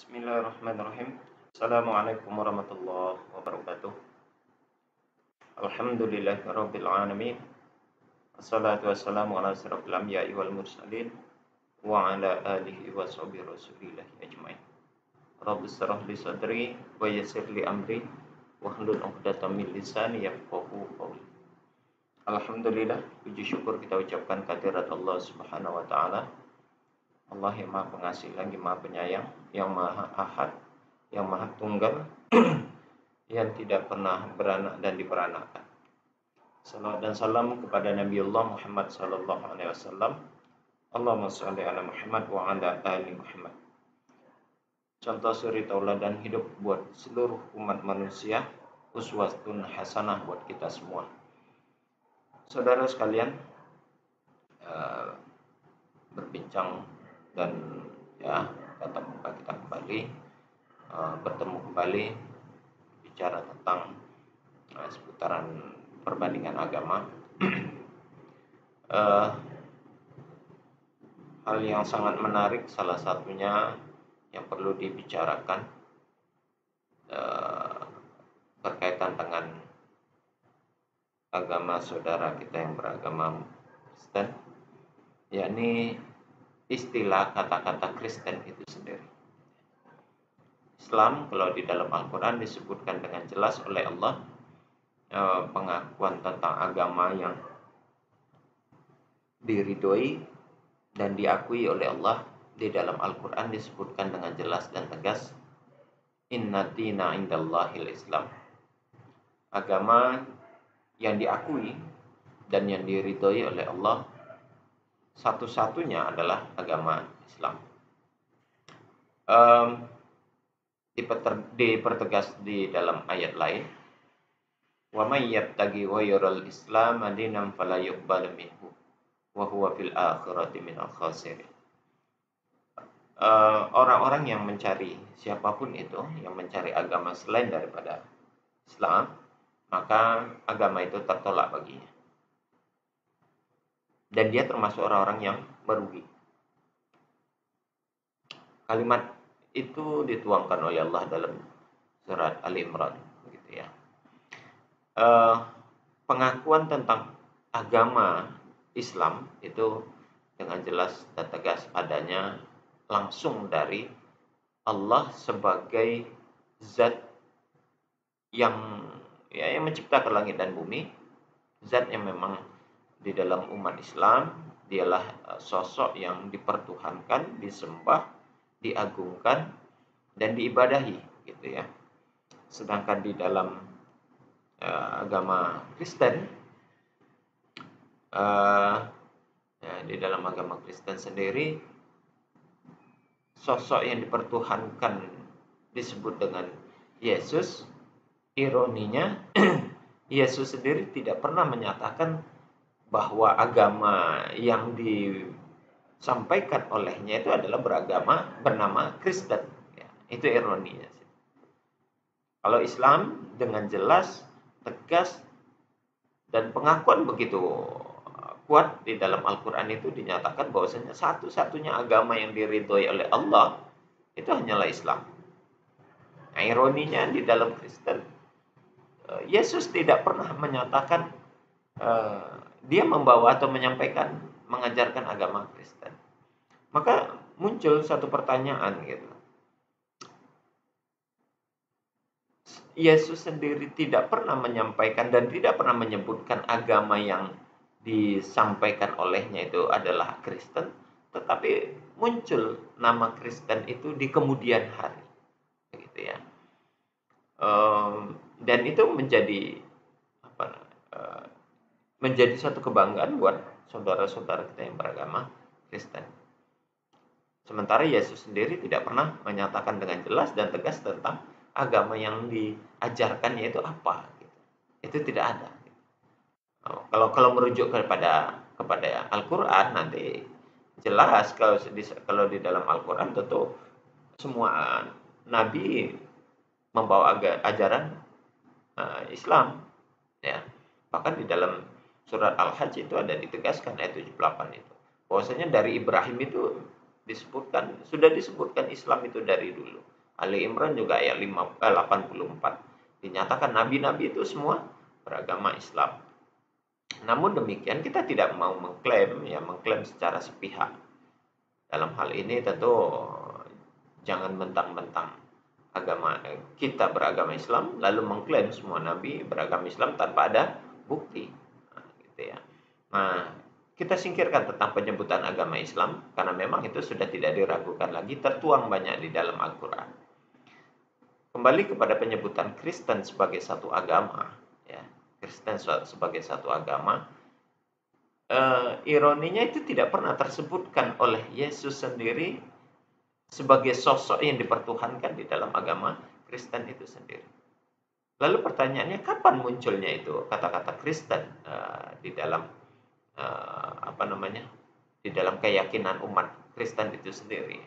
Bismillahirrahmanirrahim. Assalamualaikum warahmatullahi wabarakatuh. Alhamdulillahirabbil alamin. Wassalatu wassalamu ala asyrofil anbiya'i wal mursalin wa ala alihi wa sahbihi rasulillah ajmain. Rabbi shrah li sadri wa yassir li amri wahlul 'uqdatam min lisani yafqahu qawli. Alhamdulillah, puji syukur kita ucapkan kehadirat Allah Subhanahu wa taala. Allah yang Maha Pengasih lagi Maha Penyayang, yang Maha Ahad, yang Maha Tunggal, yang tidak pernah beranak dan diperanakan. Salawat dan salam kepada Nabiullah Muhammad sallallahu alaihi wasallam. Allahumma shalli ala Muhammad wa ala ali Muhammad. Contoh suri tauladan hidup buat seluruh umat manusia, uswatun hasanah buat kita semua. Saudara sekalian, berbincang dan tatap muka kita kembali, bertemu kembali, bicara tentang seputaran perbandingan agama. Hal yang sangat menarik, salah satunya yang perlu dibicarakan berkaitan dengan agama saudara kita yang beragama Kristen, yakni istilah kata-kata Kristen itu sendiri. Islam kalau di dalam Al-Quran disebutkan dengan jelas oleh Allah, pengakuan tentang agama yang diridhoi dan diakui oleh Allah di dalam Al-Quran disebutkan dengan jelas dan tegas, inna dina indallahil Islam. Agama yang diakui dan yang diridhoi oleh Allah satu-satunya adalah agama Islam. Dipertegas di dalam ayat lain, wa may yabtaghi ghayral islam dinan fala yuqbal minhu wa huwa fil akhirati minal khasirin. Orang-orang yang mencari, siapapun itu yang mencari agama selain daripada Islam, maka agama itu tertolak baginya. Dan dia termasuk orang-orang yang merugi. Kalimat itu dituangkan oleh Allah dalam surat Ali Imran, gitu ya. Pengakuan tentang agama Islam itu dengan jelas dan tegas adanya langsung dari Allah sebagai zat yang menciptakan langit dan bumi, zat yang memang di dalam umat Islam dialah sosok yang dipertuhankan, disembah, diagungkan dan diibadahi, gitu ya. Sedangkan di dalam agama Kristen, di dalam agama Kristen sendiri, sosok yang dipertuhankan disebut dengan Yesus. Ironinya, Yesus sendiri tidak pernah menyatakan bahwa agama yang disampaikan olehnya itu adalah bernama Kristen. Ya, itu ironinya. Kalau Islam dengan jelas, tegas, dan pengakuan begitu kuat di dalam Al-Quran itu dinyatakan bahwasanya satu-satunya agama yang diridhoi oleh Allah itu hanyalah Islam. Nah, ironinya di dalam Kristen, Yesus tidak pernah menyatakan dia membawa atau menyampaikan, mengajarkan agama Kristen. Maka muncul satu pertanyaan gitu. Yesus sendiri tidak pernah menyampaikan dan tidak pernah menyebutkan agama yang disampaikan olehnya itu adalah Kristen, tetapi muncul nama Kristen itu di kemudian hari, gitu ya. Dan itu menjadi menjadi satu kebanggaan buat saudara-saudara kita yang beragama Kristen. Sementara Yesus sendiri tidak pernah menyatakan dengan jelas dan tegas tentang agama yang diajarkannya itu apa, gitu. Itu tidak ada. Kalau merujuk kepada Al-Quran, nanti jelas kalau di dalam Al-Quran tentu semua nabi membawa ajaran Islam, ya. Bahkan di dalam surat Al-Hajj itu ada ditegaskan ayat 78 itu, bahwasanya dari Ibrahim itu sudah disebutkan Islam itu dari dulu. Ali Imran juga ayat 84. Dinyatakan nabi-nabi itu semua beragama Islam. Namun demikian kita tidak mau mengklaim secara sepihak. Dalam hal ini tentu jangan mentang-mentang kita beragama Islam lalu mengklaim semua nabi beragama Islam tanpa ada bukti. Gitu ya. Nah, kita singkirkan tentang penyebutan agama Islam karena memang itu sudah tidak diragukan lagi, tertuang banyak di dalam Al-Qur'an. Kembali kepada penyebutan Kristen sebagai satu agama, ya. Kristen sebagai satu agama, ironinya itu tidak pernah tersebutkan oleh Yesus sendiri sebagai sosok yang dipertuhankan di dalam agama Kristen itu sendiri. Lalu pertanyaannya, kapan munculnya itu kata-kata Kristen di dalam di dalam keyakinan umat Kristen itu sendiri?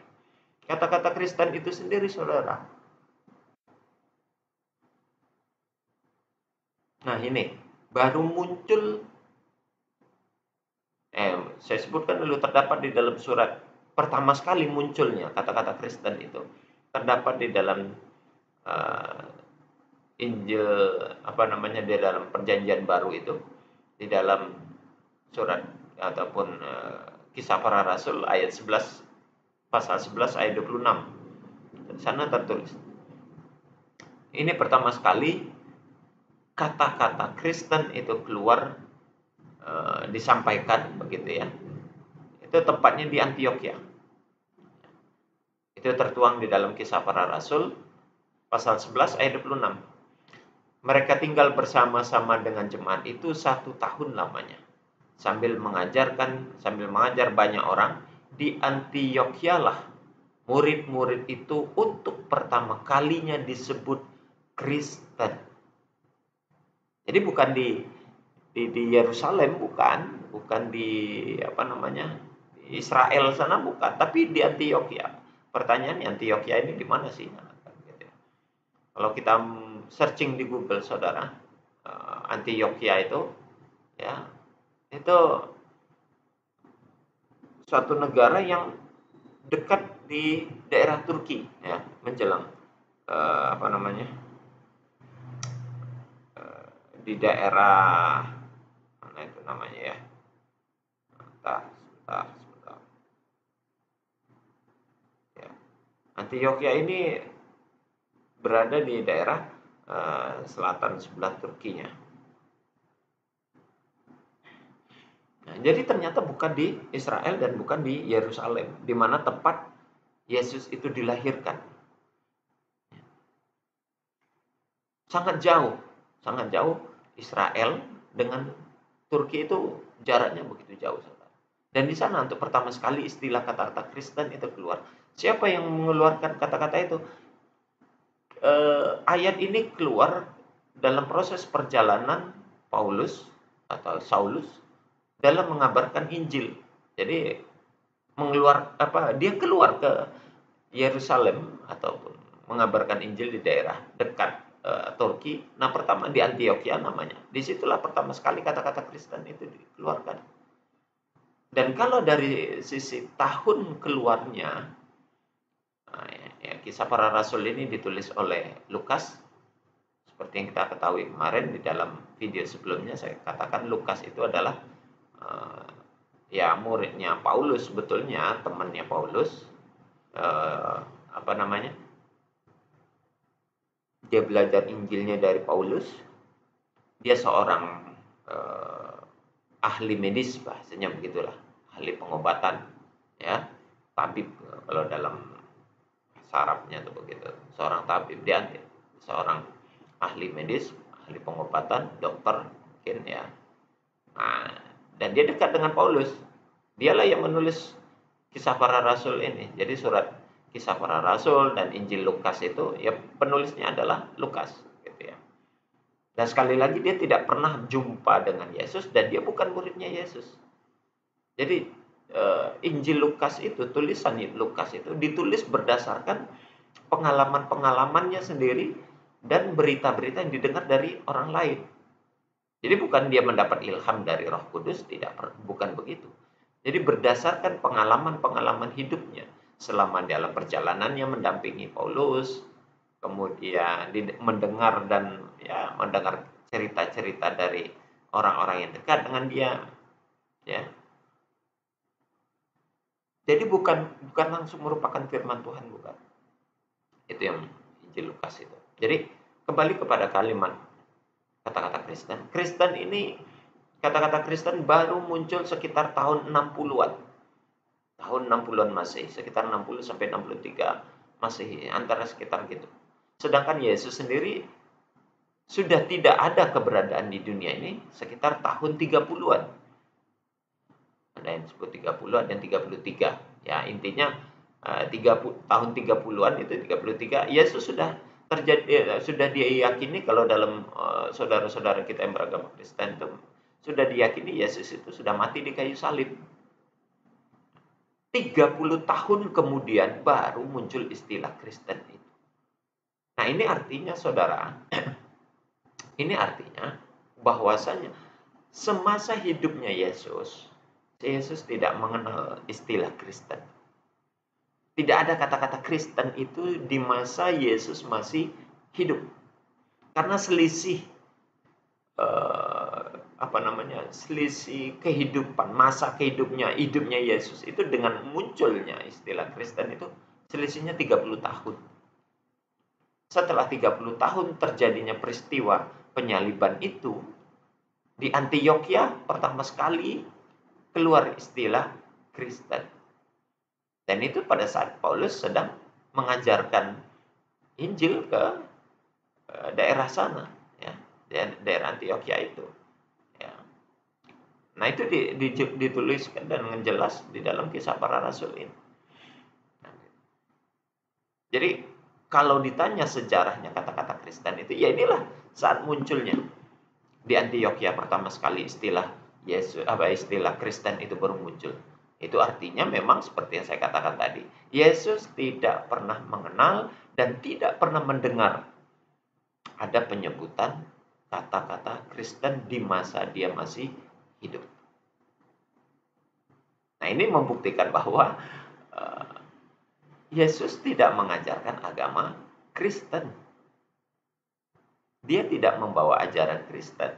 Kata-kata Kristen itu sendiri, saudara. Nah, ini baru muncul. Saya sebutkan dulu, terdapat di dalam surat pertama sekali munculnya kata-kata Kristen itu terdapat di dalam Injil di dalam Perjanjian Baru itu, di dalam surat ataupun Kisah Para Rasul ayat 11 pasal 11 ayat 26. Di sana tertulis. Ini pertama sekali kata-kata Kristen itu keluar disampaikan begitu ya. Itu tepatnya di Antioquia. Itu tertuang di dalam Kisah Para Rasul pasal 11 ayat 26. Mereka tinggal bersama-sama dengan jemaat itu 1 tahun lamanya, sambil mengajar banyak orang. Di Antioquia lah murid-murid itu untuk pertama kalinya disebut Kristen. Jadi bukan di Yerusalem, bukan di Israel sana, bukan, tapi di Antioquia. Pertanyaannya, Antioquia ini di mana sih? Kalau kita searching di Google, saudara, Antioquia itu, ya, itu suatu negara yang dekat di daerah Turki, ya, menjelang di daerah mana itu namanya ya? Sebentar. Ya. Antioquia ini berada di daerah selatan sebelah Turkinya. Nah, jadi ternyata bukan di Israel dan bukan di Yerusalem, di mana tempat Yesus itu dilahirkan. Sangat jauh Israel dengan Turki itu jaraknya begitu jauh, saudara. Dan di sana untuk pertama sekali istilah kata-kata Kristen itu keluar. Siapa yang mengeluarkan kata-kata itu? Ayat ini keluar dalam proses perjalanan Paulus atau Saulus dalam mengabarkan Injil. Jadi dia keluar ke Yerusalem ataupun mengabarkan Injil di daerah dekat Turki. Nah, pertama di Antioquia namanya. Disitulah pertama sekali kata-kata Kristen itu dikeluarkan. Dan kalau dari sisi tahun keluarnya, Kisah Para Rasul ini ditulis oleh Lukas. Seperti yang kita ketahui kemarin di dalam video sebelumnya, saya katakan Lukas itu adalah muridnya Paulus, sebetulnya temannya Paulus. Dia belajar Injilnya dari Paulus. Dia seorang ahli medis, bahasanya begitulah, ahli pengobatan, ya, tabib kalau dalam sarafnya itu begitu, seorang tabib, dia seorang ahli medis, ahli pengobatan, dokter mungkin ya. Nah, dan dia dekat dengan Paulus. Dialah yang menulis Kisah Para Rasul ini. Jadi surat Kisah Para Rasul dan Injil Lukas itu ya penulisnya adalah Lukas, gitu ya. Dan sekali lagi dia tidak pernah jumpa dengan Yesus dan dia bukan muridnya Yesus. Jadi Injil Lukas itu, tulisan Lukas itu ditulis berdasarkan pengalaman-pengalamannya sendiri dan berita-berita yang didengar dari orang lain. Jadi bukan dia mendapat ilham dari Roh Kudus, bukan begitu. Jadi berdasarkan pengalaman-pengalaman hidupnya. selama dalam perjalanannya mendampingi Paulus, kemudian mendengar dan ya mendengar cerita-cerita dari orang-orang yang dekat dengan dia, ya. Jadi bukan langsung merupakan firman Tuhan, bukan. Itu yang Injil Lukas itu. Jadi kembali kepada kalimat kata-kata Kristen. Kristen ini, kata-kata Kristen baru muncul sekitar tahun 60-an. Tahun 60-an Masehi, sekitar 60 sampai 63 Masehi, antara sekitar gitu. Sedangkan Yesus sendiri sudah tidak ada keberadaan di dunia ini sekitar tahun 30-an. Ada yang disebut 30, ada yang 33. Ya, intinya 30 tahun 30-an itu 33 Yesus sudah terjadi, sudah diyakini kalau dalam saudara-saudara kita yang beragama Kristen itu sudah diyakini Yesus itu sudah mati di kayu salib. 30 tahun kemudian baru muncul istilah Kristen itu. Nah, ini artinya saudara, ini artinya bahwasanya semasa hidupnya Yesus tidak mengenal istilah Kristen. Tidak ada kata-kata Kristen itu di masa Yesus masih hidup. Karena selisih selisih kehidupan, masa hidupnya Yesus itu dengan munculnya istilah Kristen itu selisihnya 30 tahun. Setelah 30 tahun terjadinya peristiwa penyaliban itu, di Antioquia pertama sekali keluar istilah Kristen. Dan itu pada saat Paulus sedang mengajarkan Injil ke daerah sana, ya, daerah Antioquia itu. Ya. Nah, itu dituliskan dan jelas di dalam Kisah Para Rasul ini. Jadi kalau ditanya sejarahnya kata-kata Kristen itu, ya inilah saat munculnya di Antioquia pertama sekali istilah Kristen itu baru muncul. Itu artinya memang seperti yang saya katakan tadi, Yesus tidak pernah mengenal dan tidak pernah mendengar ada penyebutan kata-kata Kristen di masa dia masih hidup. Nah, ini membuktikan bahwa Yesus tidak mengajarkan agama Kristen. Dia tidak membawa ajaran Kristen.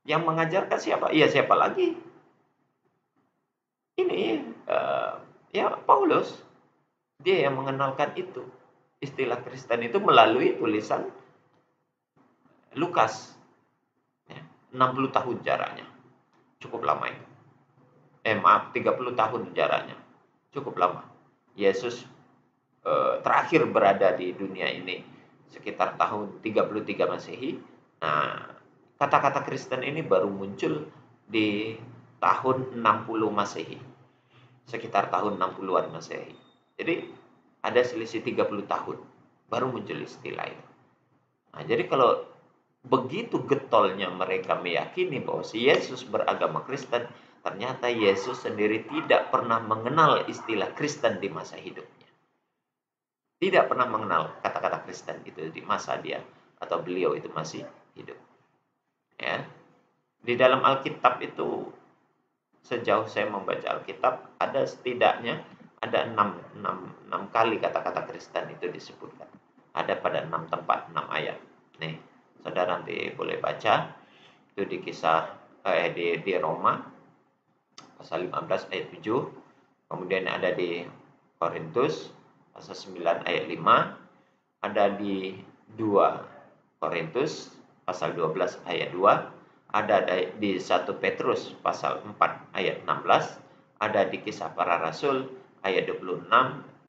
Yang mengajarkan siapa? Ya, siapa lagi? Ini ya Paulus. Dia yang mengenalkan itu. Istilah Kristen itu melalui tulisan Lukas. Ya, 60 tahun jaraknya. Cukup lama itu. 30 tahun jaraknya. Cukup lama. Yesus terakhir berada di dunia ini sekitar tahun 33 Masehi. Nah, kata-kata Kristen ini baru muncul di tahun 60 Masehi. Sekitar tahun 60-an Masehi. Jadi ada selisih 30 tahun baru muncul istilah itu. Nah, jadi kalau begitu getolnya mereka meyakini bahwa si Yesus beragama Kristen, ternyata Yesus sendiri tidak pernah mengenal istilah Kristen di masa hidupnya. Tidak pernah mengenal kata-kata Kristen itu di masa dia atau beliau itu masih hidup. Ya. Di dalam Alkitab itu, sejauh saya membaca Alkitab, ada setidaknya ada 6 kali kata-kata Kristen itu disebutkan. Ada pada 6 tempat, 6 ayat. Nih, saudara nanti boleh baca itu di kisah di Roma pasal 15 ayat 7. Kemudian ada di Korintus pasal 9 ayat 5, ada di 2 Korintus pasal 12 ayat 2, ada di 1 Petrus pasal 4 ayat 16, ada di Kisah Para Rasul ayat 26,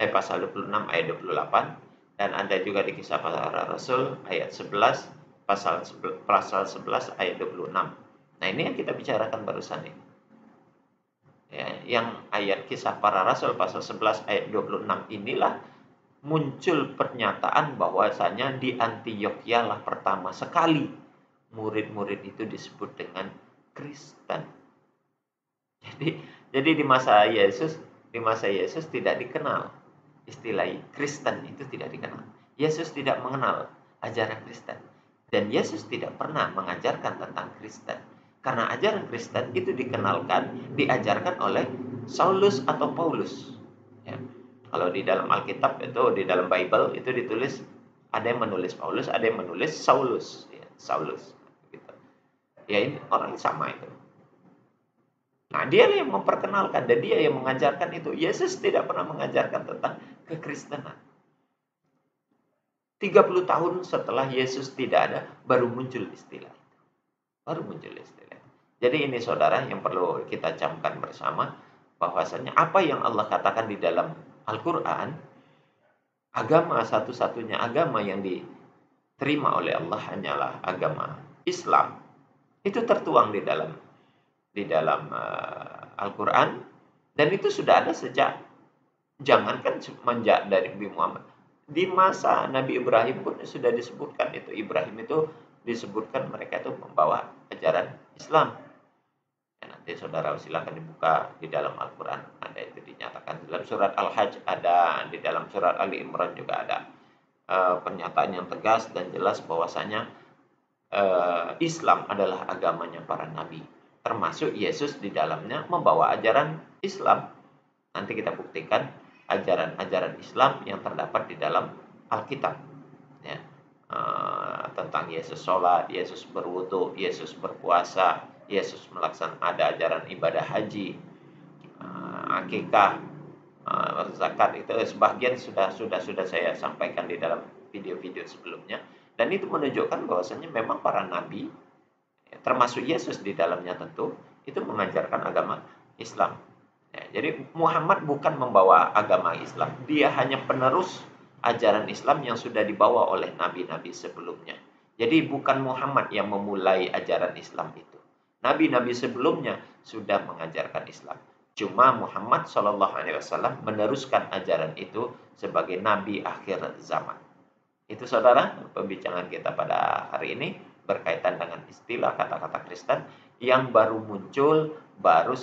pasal 26 ayat 28, dan ada juga di Kisah Para Rasul ayat 11 pasal 11 ayat 26. Nah, ini yang kita bicarakan barusan ini. Ya, yang ayat Kisah Para Rasul pasal 11 ayat 26 inilah muncul pernyataan bahwasanya di Antioquia lah pertama sekali murid-murid itu disebut dengan Kristen. Jadi di masa Yesus tidak dikenal istilah Kristen, itu tidak dikenal. Yesus tidak mengenal ajaran Kristen dan Yesus tidak pernah mengajarkan tentang Kristen. Karena ajaran Kristen itu diajarkan oleh Saulus atau Paulus. Ya. Kalau di dalam Alkitab itu, di dalam Bible itu ditulis, ada yang menulis Paulus, ada yang menulis Saulus, ya, Saulus. Gitu. Ya ini orang yang sama itu. Nah, dia yang memperkenalkan dan dia yang mengajarkan itu. Yesus tidak pernah mengajarkan tentang kekristenan. 30 tahun setelah Yesus tidak ada, baru muncul istilah itu. Baru muncul istilah. Jadi ini saudara yang perlu kita camkan bersama, bahwasanya apa yang Allah katakan di dalam Al-Quran, agama satu-satunya agama yang diterima oleh Allah hanyalah agama Islam. Itu tertuang di dalam Al-Quran, dan itu sudah ada sejak, jangankan semenjak dari Nabi Muhammad, di masa Nabi Ibrahim pun sudah disebutkan itu. Ibrahim itu disebutkan mereka itu membawa ajaran Islam. Ya, nanti saudara silakan dibuka di dalam Al-Quran, ada itu dinyatakan. Dalam surat Al-Hajj ada, di dalam surat Ali Imran juga ada pernyataan yang tegas dan jelas bahwasanya Islam adalah agamanya para nabi. Termasuk Yesus di dalamnya membawa ajaran Islam. Nanti kita buktikan ajaran-ajaran Islam yang terdapat di dalam Alkitab. Ya. Tentang Yesus sholat, Yesus berwudu, Yesus berpuasa, Yesus melaksanakan, ada ajaran ibadah haji, akikah, zakat, itu sebagian sudah saya sampaikan di dalam video-video sebelumnya, dan itu menunjukkan bahwasanya memang para nabi, termasuk Yesus di dalamnya tentu, itu mengajarkan agama Islam. Ya, jadi Muhammad bukan membawa agama Islam, dia hanya penerus ajaran Islam yang sudah dibawa oleh nabi-nabi sebelumnya. Jadi bukan Muhammad yang memulai ajaran Islam itu. Nabi-nabi sebelumnya sudah mengajarkan Islam. Cuma Muhammad SAW meneruskan ajaran itu sebagai nabi akhir zaman. Itu saudara, pembicaraan kita pada hari ini berkaitan dengan istilah kata-kata Kristen yang baru muncul, baru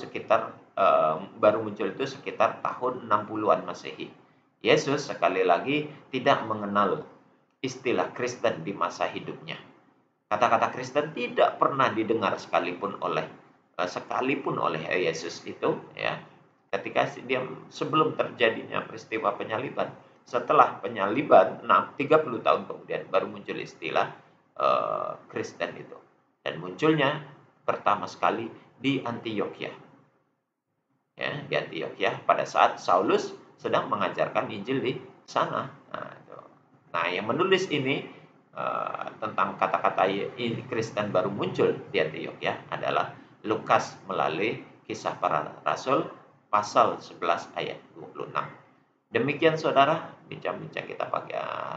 muncul itu sekitar tahun 60-an Masehi. Yesus sekali lagi tidak mengenal istilah Kristen di masa hidupnya. Kata-kata Kristen tidak pernah didengar sekalipun oleh Yesus itu, ya. Ketika dia, sebelum terjadinya peristiwa penyaliban, setelah penyaliban 30 tahun kemudian baru muncul istilah Kristen itu. Dan munculnya pertama sekali di Antioquia. Ya, di Antioquia pada saat Saulus sedang mengajarkan Injil di sana. Nah, yang menulis ini tentang kata-kata Kristen baru muncul di Antioquia adalah Lukas melalui Kisah Para Rasul pasal 11 ayat 26. Demikian saudara, bincang-bincang kita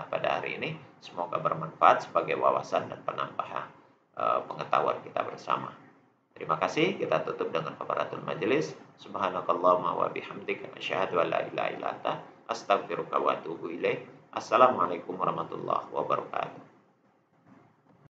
pada hari ini. Semoga bermanfaat sebagai wawasan dan penambahan pengetahuan kita bersama. Terima kasih. Kita tutup dengan kafaratul majelis. Subhanakallahumma wa bihamdika asyhadu an la ilaha illa anta astaghfiruka wa atubu ilaik. Assalamualaikum warahmatullahi wabarakatuh.